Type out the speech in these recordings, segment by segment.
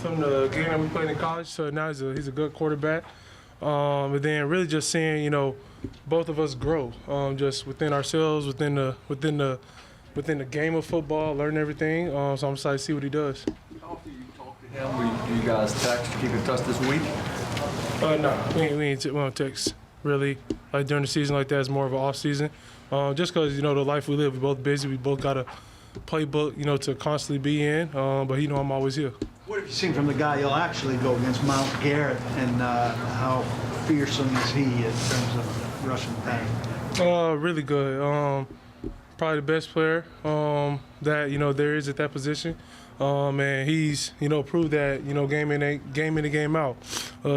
from the game that we played in college. So now he's a good quarterback. But then really just seeing, both of us grow, just within ourselves, within the game of football, learn everything. So I'm excited to see what he does. How often you talk to him? Do you guys text, keep in touch this week? No, we don't text really. Like during the season like that, it's more of an off season. Just because the life we live, we're both busy. We both got a playbook, to constantly be in. But I'm always here. What have you seen from the guy you'll actually go against, Mount Garrett, and how fearsome is he in terms of rushing attack? Really good. Probably the best player that there is at that position. And he's proved that game in and game out.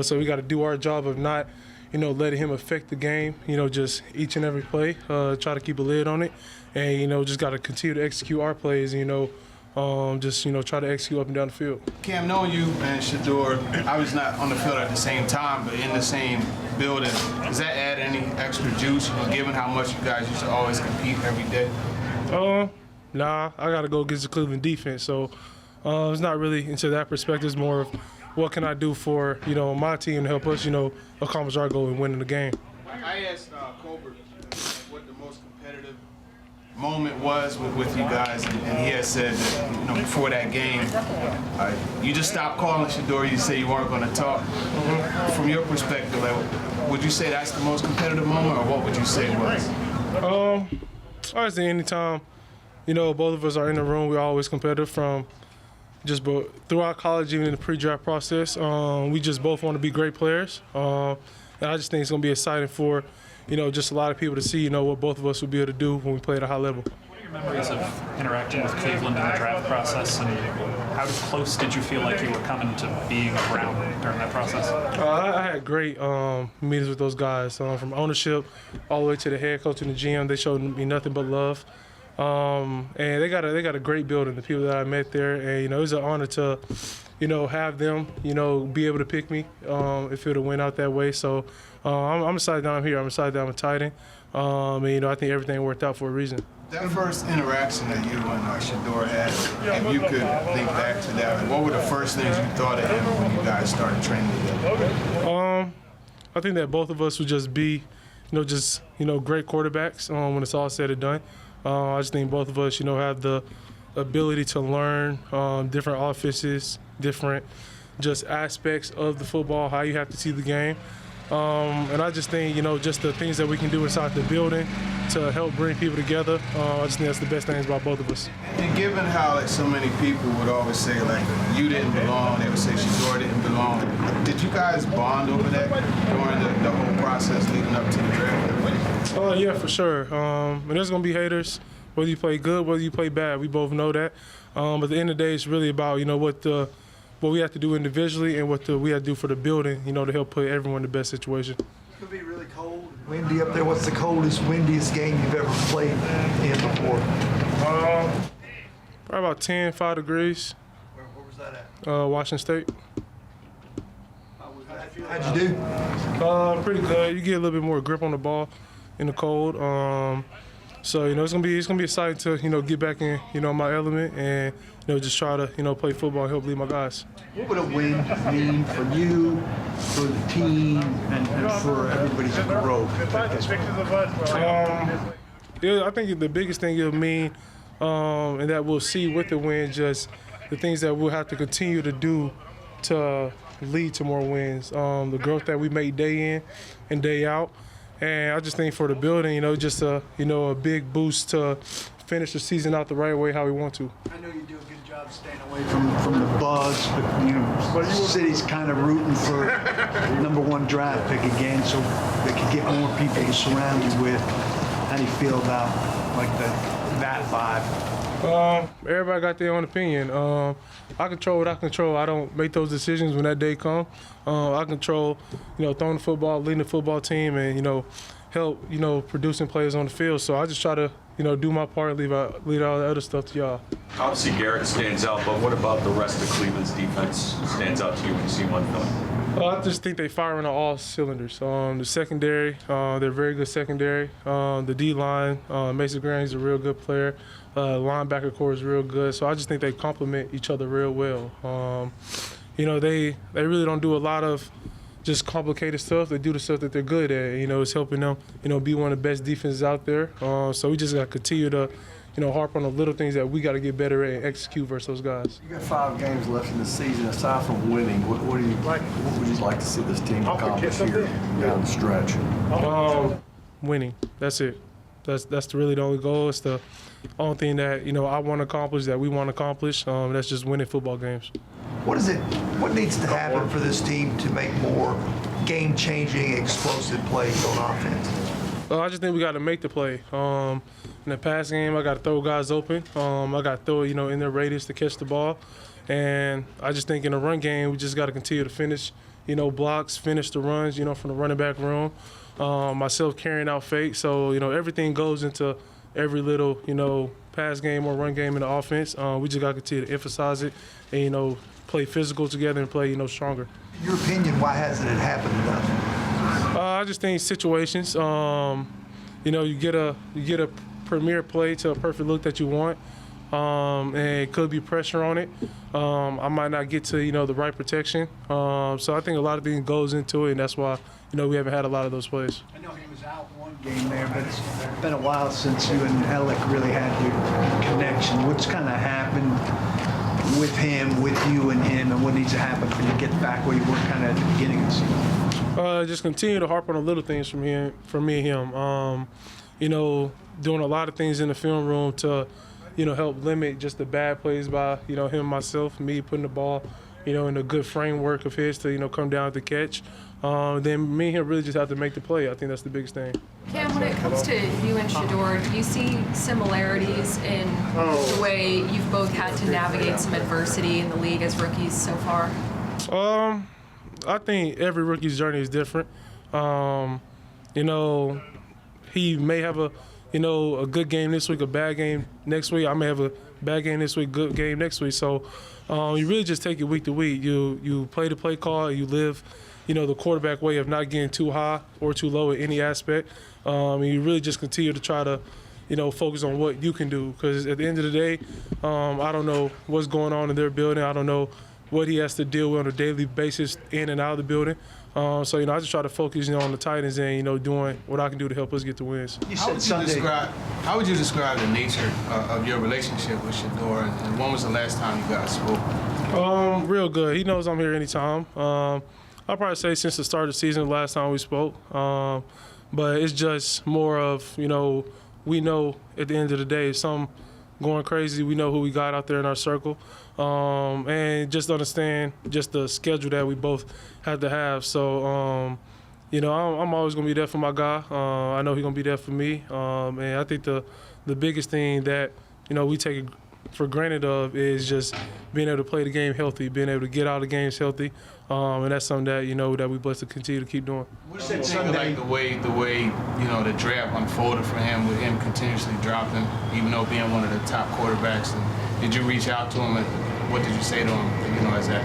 So we got to do our job of not letting him affect the game. Just each and every play, try to keep a lid on it, and just got to continue to execute our plays. Just try to execute up and down the field. Cam, knowing you and Shador, I was not on the field at the same time, but in the same building, does that add any extra juice, given how much you guys used to always compete every day? Nah, I got to go against the Cleveland defense, so it's not really into that perspective. It's more of what can I do for my team to help us accomplish our goal in winning the game. I asked Colbert what the most competitive moment was with you guys, and he had said that before that game, you just stopped calling Shador. You say you weren't going to talk. From your perspective, would you say that's the most competitive moment, or what would you say it was? I say anytime both of us are in the room, we're always competitive. From just throughout college, even in the pre-draft process, we just both want to be great players, and I just think it's going to be exciting for just a lot of people to see, what both of us will be able to do when we play at a high level. What are your memories of interacting with Cleveland in the draft process, and how close did you feel like you were coming to being around during that process? I had great meetings with those guys, from ownership all the way to the head coach and the GM. They showed me nothing but love, and they got a great building. The people that I met there, and it was an honor to have them, be able to pick me if it would went out that way. So I'm excited that I'm here. I'm excited that I'm a tight end. And I think everything worked out for a reason. That first interaction that you and Shador had, if you could think back to that, what were the first things you thought of him when you guys started training together? I think that both of us would just be, great quarterbacks when it's all said and done. I just think both of us, have the ability to learn different offenses, different just aspects of the football, how you have to see the game. And I just think, just the things that we can do inside the building to help bring people together, I just think that's the best things about both of us. And given how so many people would always say, you didn't belong, they would say Shador didn't belong, did you guys bond over that during the whole process leading up to the draft? Yeah, for sure. And there's going to be haters, whether you play good, whether you play bad. We both know that. But at the end of the day, it's really about, what we have to do individually and what we have to do for the building, to help put everyone in the best situation. It's going to be really cold, windy up there. What's the coldest, windiest game you've ever played in before? Probably about 5 degrees. Where was that at? Washington State. How'd you do? Pretty good. You get a little bit more grip on the ball in the cold. So it's gonna be exciting to get back in my element and just try to play football and help lead my guys. What would a win mean for you, for the team, and for everybody's growth? I think the biggest thing it'll mean, and that we'll see with the win, just the things that we'll have to continue to do to lead to more wins. The growth that we make day in and day out. And I just think for the building, just a big boost to finish the season out the right way, how we want to. I know you do a good job staying away from the buzz, but the city's kind of rooting for #1 draft pick again, so they can get more people to surround you with. How do you feel about that vibe? Everybody got their own opinion. I control what I control. I don't make those decisions when that day comes. I control, throwing the football, leading the football team, and help, producing players on the field. So I just try to, do my part, leave all the other stuff to y'all. Obviously, Garrett stands out, but what about the rest of Cleveland's defense stands out to you when you see one film? I just think they firing on all cylinders. The secondary, they're very good secondary. The D-line, Mason Graham, he's a real good player. Linebacker core is real good. So I just think they complement each other real well. they really don't do a lot of just complicated stuff. They do the stuff that they're good at. It's helping them, be one of the best defenses out there. So we just got to continue to, harp on the little things that we got to get better at and execute versus those guys. You got 5 games left in the season. Aside from winning, what would you like to see this team accomplish here down the stretch? Winning. That's it. That's really the only goal. It's the only thing that I want to accomplish, that we want to accomplish. That's just winning football games. What needs to happen for this team to make more game-changing, explosive plays on offense? I just think we got to make the play. In the pass game, I got to throw guys open. I got to throw it, in their radius to catch the ball. And I just think in the run game, we just got to continue to finish, blocks, finish the runs, from the running back room. Myself carrying out fake. So, everything goes into every little, pass game or run game in the offense. We just got to continue to emphasize it and, play physical together and play, stronger. In your opinion, why hasn't it happened enough? I just think situations. You get a premier play to a perfect look that you want, and it could be pressure on it. I might not get to the right protection. So I think a lot of things goes into it, and that's why we haven't had a lot of those plays. I know he was out one game there, but it's been a while since you and Alec really had your connection. What's kind of happened with him, with you and him, and what needs to happen for you to get back where you were kind of at the beginning of the season? Just continue to harp on the little things from me and him. Doing a lot of things in the film room to, help limit just the bad plays by, him, myself, me putting the ball, in a good framework of his to, come down to catch. Then me and him really just have to make the play. I think that's the biggest thing. Cam, when it comes to you and Shador, do you see similarities in the way you've both had to navigate some adversity in the league as rookies so far? I think every rookie's journey is different. He may have a good game this week, a bad game next week. I may have a bad game this week, good game next week. So you really just take it week to week. You play the play call, you live, the quarterback way of not getting too high or too low at any aspect. And you really just continue to try to, focus on what you can do. Because at the end of the day, I don't know what's going on in their building. I don't know what he has to deal with on a daily basis in and out of the building. I just try to focus, on the Titans and, doing what I can do to help us get the wins. You How would you describe the nature of your relationship with Shador, and when was the last time you guys spoke? Real good. He knows I'm here anytime. I'll probably say since the start of the season, the last time we spoke. But it's just more of, we know at the end of the day, if something going crazy, we know who we got out there in our circle. And just understand just the schedule that we both have to have. So, I'm always going to be there for my guy. I know he's going to be there for me. And I think the biggest thing that, we take for granted of is just being able to play the game healthy, being able to get out of the games healthy. And that's something that, that we blessed to continue to keep doing. What do you think of like the way the draft unfolded for him, with him continuously dropping, even though being one of the top quarterbacks? And did you reach out to him, and what did you say to him, as that?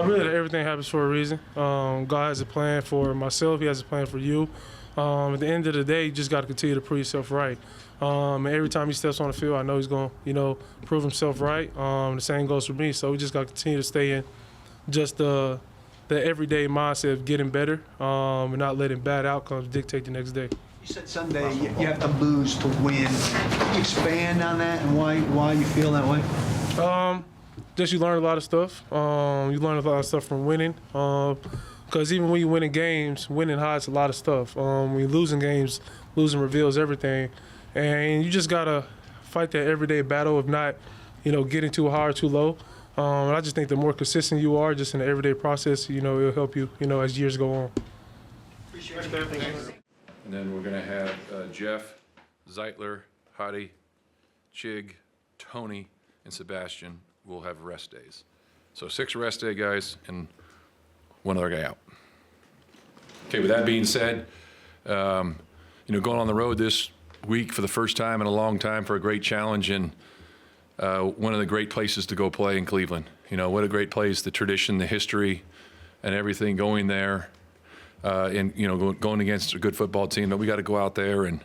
Really, everything happens for a reason. God has a plan for myself. He has a plan for you. At the end of the day, you just got to continue to prove yourself right. And every time he steps on the field, I know he's going to, prove himself right. The same goes for me. So we just got to continue to stay in just the everyday mindset of getting better and not letting bad outcomes dictate the next day. You said Sunday you have to lose to win. Can you expand on that and why you feel that way? Just you learn a lot of stuff. You learn a lot of stuff from winning. Because even when you win in games, winning hides a lot of stuff. When you're losing games, losing reveals everything. And you just got to fight that everyday battle of not, getting too high or too low. And I just think the more consistent you are just in the everyday process, it'll help you, as years go on. Appreciate it. And then we're going to have Jeff, Zeitler, Hadi, Chig, Tony, and Sebastian will have rest days. So 6 rest day guys and 1 other guy out. Okay, with that being said, going on the road this week for the first time in a long time for a great challenge and one of the great places to go play in Cleveland. What a great place, the tradition, the history, and everything going there. And going against a good football team, but we got to go out there and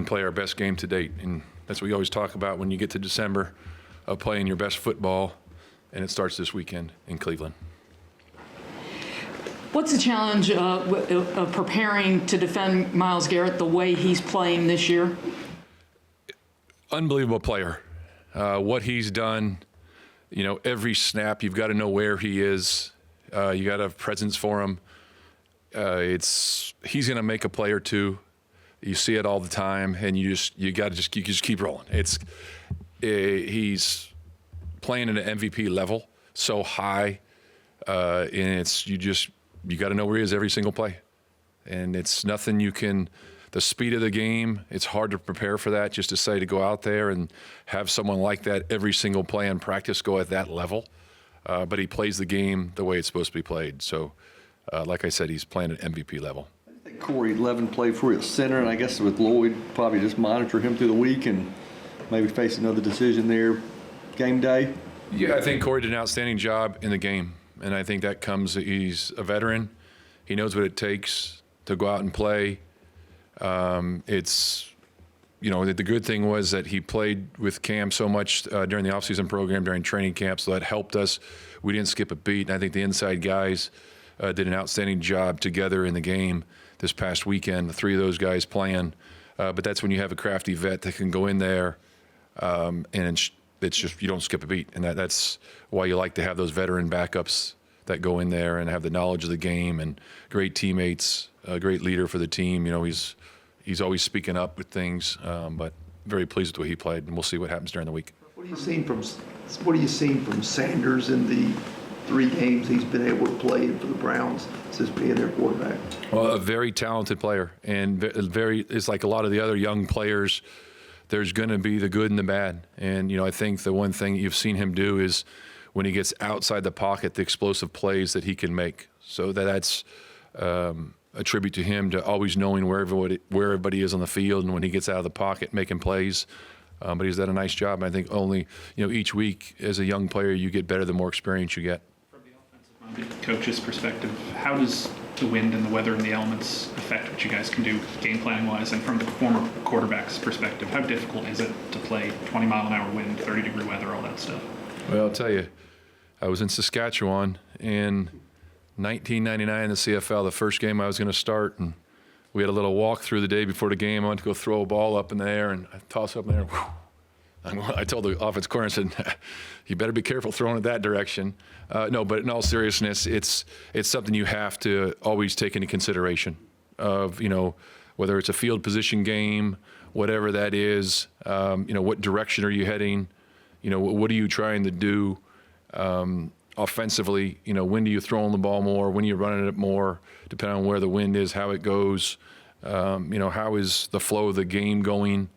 play our best game to date. And that's what we always talk about when you get to December, of playing your best football, and it starts this weekend in Cleveland. What's the challenge of preparing to defend Myles Garrett the way he's playing this year? Unbelievable player. What he's done, every snap, you've got to know where he is. You got to have presence for him. He's going to make a play or two. You see it all the time, and you just keep rolling. He's playing at an MVP level, so high, and you got to know where he is every single play, and it's nothing you can. The speed of the game, it's hard to prepare for that. Just to say to go out there and have someone like that every single play in practice go at that level, but he plays the game the way it's supposed to be played. So, like I said, he's playing at MVP level. I think Corey Levin played for you at center, and I guess with Lloyd, probably just monitor him through the week and maybe face another decision there game day. Yeah, I think Corey did an outstanding job in the game, and I think that comes. He's a veteran. He knows what it takes to go out and play. The good thing was that he played with Cam so much during the offseason program, during training camp, so that helped us. We didn't skip a beat, and I think the inside guys did an outstanding job together in the game this past weekend, the three of those guys playing. But that's when you have a crafty vet that can go in there, and it's just you don't skip a beat, and that's why you like to have those veteran backups that go in there and have the knowledge of the game and great teammates, a great leader for the team. He's always speaking up with things, but very pleased with the way he played, and we'll see what happens during the week. What are you seeing from Sanders in the 3 games he's been able to play for the Browns since being their quarterback? Well, a very talented player, and it's like a lot of the other young players. There's going to be the good and the bad, and I think the one thing you've seen him do is when he gets outside the pocket, the explosive plays that he can make. So that's a tribute to him, to always knowing where everybody is on the field, and when he gets out of the pocket, making plays. But he's done a nice job. And I think only, each week as a young player, you get better the more experience you get. From the offensive-minded coach's perspective, how does the wind and the weather and the elements affect what you guys can do game planning-wise? And from the former quarterback's perspective, how difficult is it to play 20-mile-an-hour wind, 30-degree weather, all that stuff? Well, I'll tell you, I was in Saskatchewan in 1999 in the CFL, the first game I was going to start, and we had a little walk through the day before the game. I went to go throw a ball up in the air, and I tossed it up in the air. Whew. I told the offense corner, I said, you better be careful throwing it that direction. No, but in all seriousness, it's something you have to always take into consideration of, whether it's a field position game, whatever that is, what direction are you heading, what are you trying to do offensively, when do you throw on the ball more, when are you running it more, depending on where the wind is, how it goes, how is the flow of the game going.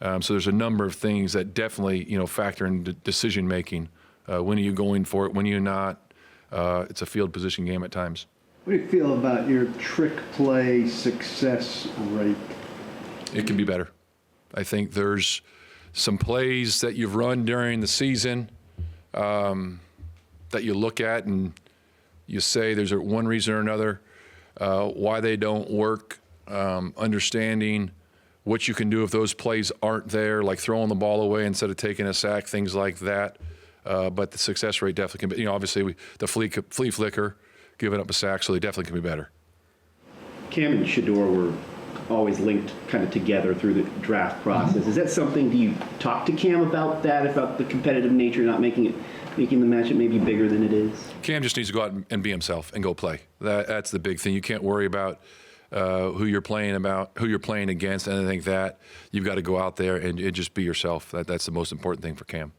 So there's a number of things that definitely, factor into decision making. When are you going for it? When are you not? It's a field position game at times. What do you feel about your trick play success rate? It can be better. I think there's some plays that you've run during the season that you look at and you say there's one reason or another why they don't work, understanding what you can do if those plays aren't there, like throwing the ball away instead of taking a sack, things like that. But the success rate definitely can be, obviously the flea flicker, giving up a sack, so they definitely can be better. Cam and Shador were always linked kind of together through the draft process. Is that something, do you talk to Cam about that, about the competitive nature, not making the matchup maybe bigger than it is? Cam just needs to go out and be himself and go play. That's the big thing. You can't worry about who you're playing against, and I think that you've got to go out there and just be yourself. That's the most important thing for Cam.